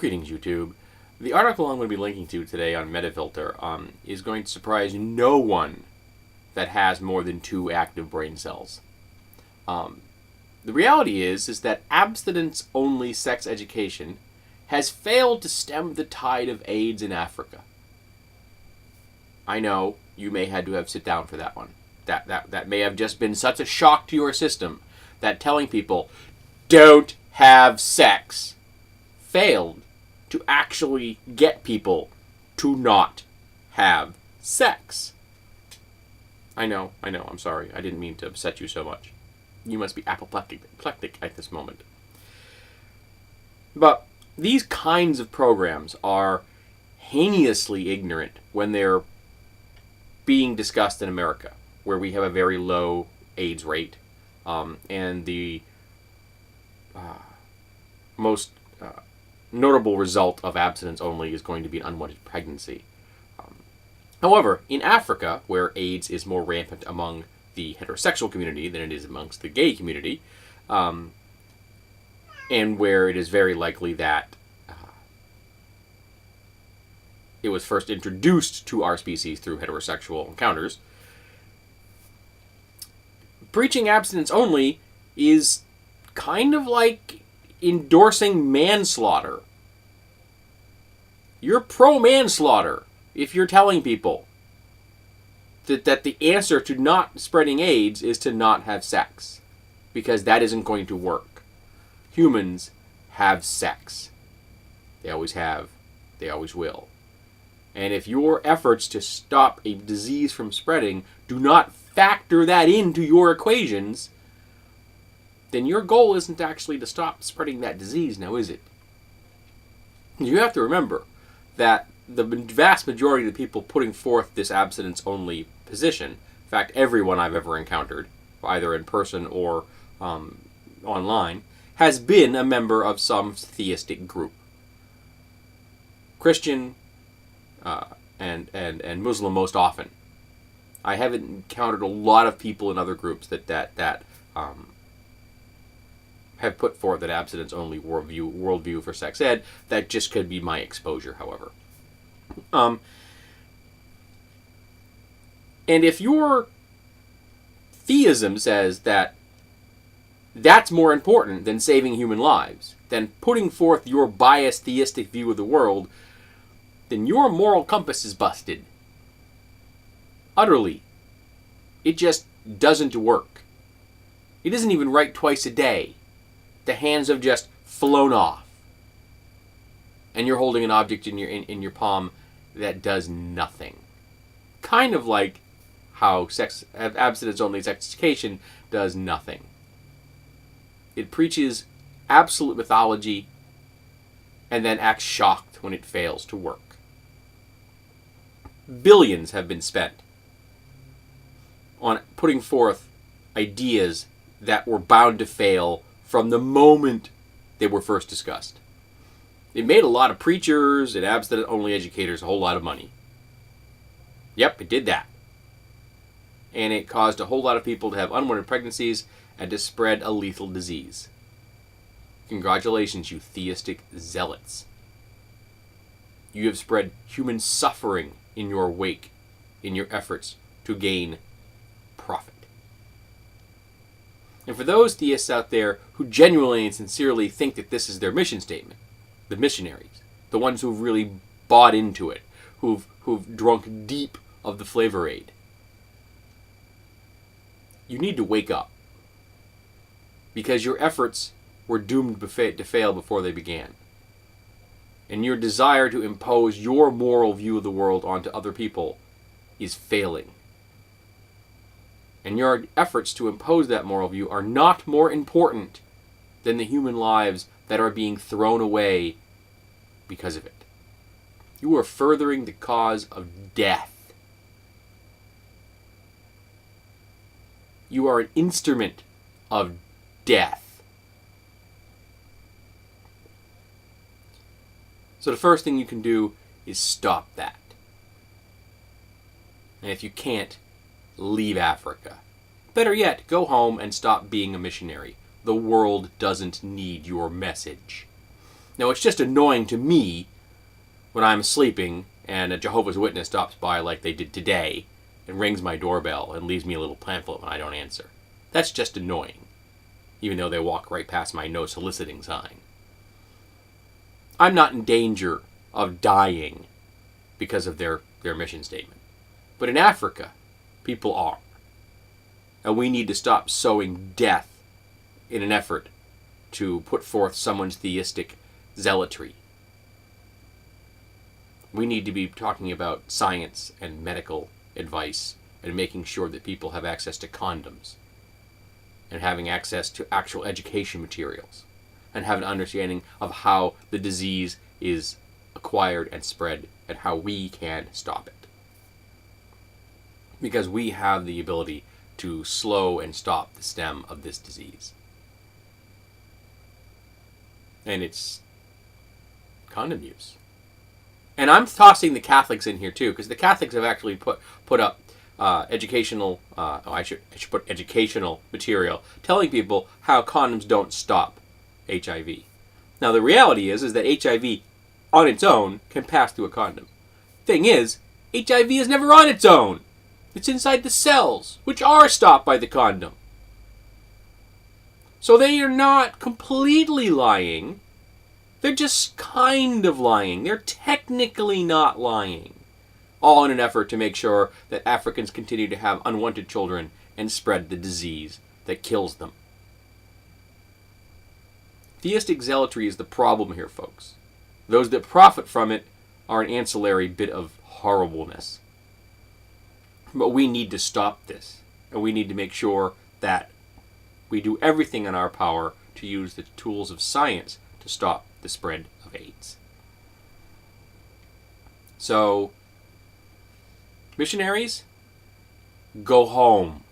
Greetings, YouTube. The article I'm going to be linking to today on Metafilter is going to surprise no one that has more than 2 active brain cells. The reality is that abstinence-only sex education has failed to stem the tide of AIDS in Africa. I know you may had to have sit down for that one. That may have just been such a shock to your system that telling people, don't have sex, failed to actually get people to not have sex. I know, I'm sorry. I didn't mean to upset you so much. You must be apoplectic at this moment. But these kinds of programs are heinously ignorant when they're being discussed in America, where we have a very low AIDS rate, and the most notable result of abstinence only is going to be an unwanted pregnancy. However, in Africa, where AIDS is more rampant among the heterosexual community than it is amongst the gay community, and where it is very likely that it was first introduced to our species through heterosexual encounters, preaching abstinence only is kind of like endorsing manslaughter. You're pro-manslaughter if you're telling people that the answer to not spreading AIDS is to not have sex, because that isn't going to work. Humans have sex. They always have. They always will. And if your efforts to stop a disease from spreading do not factor that into your equations, then your goal isn't actually to stop spreading that disease, now is it? You have to remember that the vast majority of the people putting forth this abstinence-only position, in fact, everyone I've ever encountered, either in person or online, has been a member of some theistic group. Christian and Muslim most often. I haven't encountered a lot of people in other groups that have put forth that abstinence-only worldview for sex ed. That just could be my exposure, however. And if your theism says that that's more important than saving human lives, then putting forth your biased theistic view of the world, then your moral compass is busted. Utterly. It just doesn't work. It isn't even right twice a day. The hands have just flown off. And you're holding an object in your palm that does nothing. Kind of like how abstinence-only sex education does nothing. It preaches absolute mythology and then acts shocked when it fails to work. Billions have been spent on putting forth ideas that were bound to fail from the moment they were first discussed. It made a lot of preachers and abstinence-only educators a whole lot of money. Yep, it did that. And it caused a whole lot of people to have unwanted pregnancies and to spread a lethal disease. Congratulations, you theistic zealots. You have spread human suffering in your wake in your efforts to gain profit. And for those theists out there who genuinely and sincerely think that this is their mission statement, the missionaries, the ones who've really bought into it, who've drunk deep of the flavor aid, you need to wake up. Because your efforts were doomed to fail before they began. And your desire to impose your moral view of the world onto other people is failing. And your efforts to impose that moral view are not more important than the human lives that are being thrown away because of it. You are furthering the cause of death. You are an instrument of death. So the first thing you can do is stop that. And if you can't, leave Africa. Better yet, go home and stop being a missionary. The world doesn't need your message. Now, it's just annoying to me when I'm sleeping and a Jehovah's Witness stops by like they did today and rings my doorbell and leaves me a little pamphlet when I don't answer. That's just annoying, even though they walk right past my no soliciting sign. I'm not in danger of dying because of their mission statement. But in Africa, people are. And we need to stop sowing death in an effort to put forth someone's theistic zealotry. We need to be talking about science and medical advice and making sure that people have access to condoms and having access to actual education materials and have an understanding of how the disease is acquired and spread and how we can stop it. Because we have the ability to slow and stop the stem of this disease. And it's condom use. And I'm tossing the Catholics in here too, because the Catholics have actually put up educational. I should put educational material telling people how condoms don't stop HIV. Now the reality is that HIV on its own can pass through a condom. Thing is, HIV is never on its own. It's inside the cells, which are stopped by the condom. So they are not completely lying. They're just kind of lying. They're technically not lying. All in an effort to make sure that Africans continue to have unwanted children and spread the disease that kills them. Theistic zealotry is the problem here, folks. Those that profit from it are an ancillary bit of horribleness. But we need to stop this. And we need to make sure that we do everything in our power to use the tools of science to stop the spread of AIDS. So, missionaries, go home.